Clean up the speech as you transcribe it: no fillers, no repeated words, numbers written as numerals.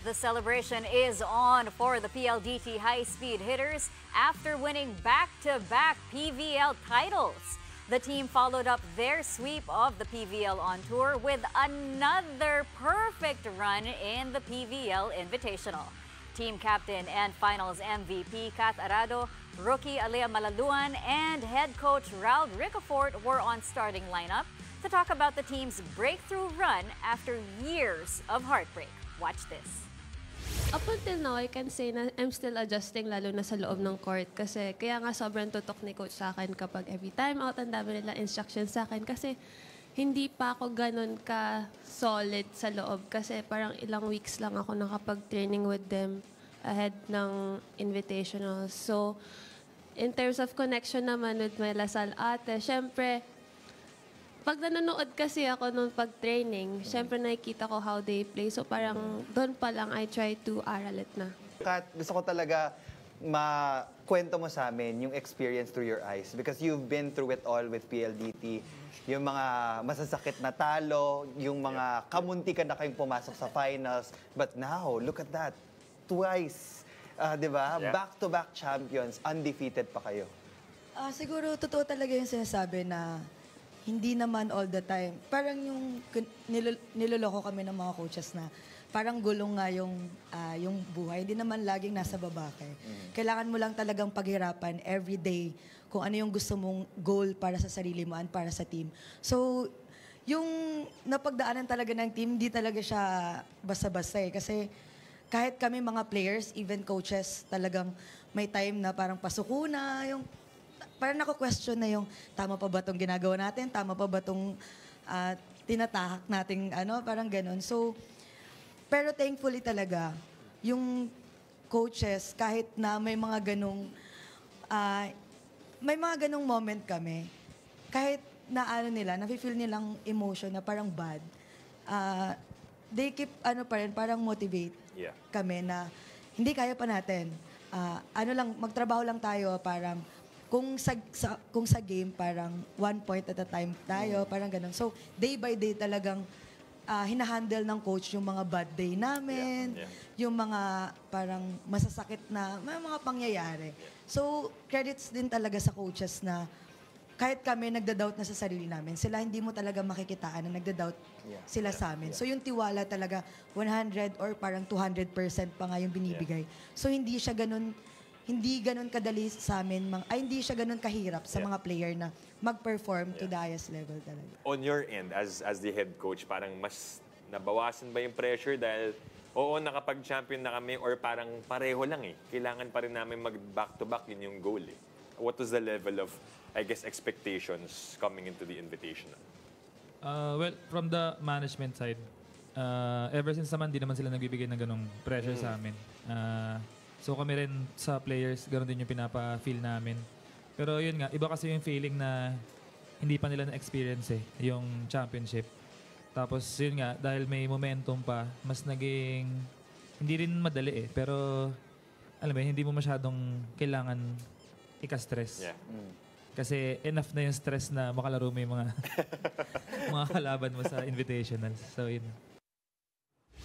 The celebration is on for the PLDT high-speed hitters after winning back-to-back PVL titles. The team followed up their sweep of the PVL on tour with another perfect run in the PVL Invitational. Team captain and finals MVP Kat Arado, rookie Alea Malaluan, and head coach Raul Ricafort were on starting lineup to talk about the team's breakthrough run after years of heartbreak. Watch this. Up until now, I can say na I'm still adjusting lalo na sa loob ng court kasi kaya nga sobrang tutok ni coach sa akin kapag every time out ang dami nila instructions sa akin kasi hindi pa ako ganun ka solid sa loob kasi parang ilang weeks lang ako nakapag-training with them ahead ng invitational. So, in terms of connection naman with my Lasal ate, syempre, pag nanonood kasi ako nung pag-training, syempre nakikita ko how they play. So parang doon pa lang I try to aral it na. Kat, gusto ko talaga makwento mo sa amin yung experience through your eyes because you've been through it all with PLDT. Yung mga masasakit na talo, yung mga kamunti ka na kayong pumasok sa finals. But now, look at that. Twice. Di ba? Yeah. Back-to-back champions, undefeated pa kayo. Siguro, totoo talaga yung sinasabi na hindi naman all the time. Parang yung niloloko kami ng mga coaches na parang gulong nga yung buhay. Hindi naman laging nasa baba ka. Kailangan mo lang talagang paghirapan every day kung ano yung gusto mong goal para sa sarili mo and para sa team. So, yung napagdaanan talaga ng team, hindi talaga siya basta-basta eh. Kasi kahit kami mga players, even coaches, talagang may time na parang pasuko na, yung parang nako-question na yung tama pa ba itong ginagawa natin? Tama pa ba itong tinatahak nating parang ganun. So, pero thankfully talaga, yung coaches, kahit na may mga ganung moment kami, kahit na nafe-feel nilang emotion na parang bad, they keep, parang motivate kami na hindi kaya pa natin. Magtrabaho lang tayo, parang kung sa game, parang 1 point at a time tayo, parang ganun. So, day by day talagang hinahandle ng coach yung mga bad day namin, yung mga parang masasakit na may mga pangyayari. So, credits din talaga sa coaches na kahit kami nagda-doubt na sa sarili namin, sila hindi mo talaga makikitaan na nagda-doubt sila sa amin. So, yung tiwala talaga 100 or parang 200% pa nga yung binibigay. So, hindi ganun kadali sa amin, hindi siya ganun kahirap sa mga player na mag-perform to the highest level talaga. On your end, as the head coach, parang mas nabawasan ba yung pressure dahil oo, nakapag-champion na kami or parang pareho lang eh. Kailangan pa rin namin mag-back-to-back, yun yung goal eh. What was the level of, I guess, expectations coming into the Invitational? Well, from the management side, ever since naman, di naman sila nagbibigay ng ganong pressure sa amin. So kami rin sa players, ganoon din yung pinapa-feel namin. Pero yun nga, iba kasi yung feeling na hindi pa nila na-experience yung championship. Tapos yun nga, dahil may momentum pa, mas naging, hindi rin madali pero alam mo, hindi mo masyadong kailangan ika-stress. Yeah. Kasi enough na yung stress na makalaro mo yung mga, mga kalaban mo sa invitationals. So yun.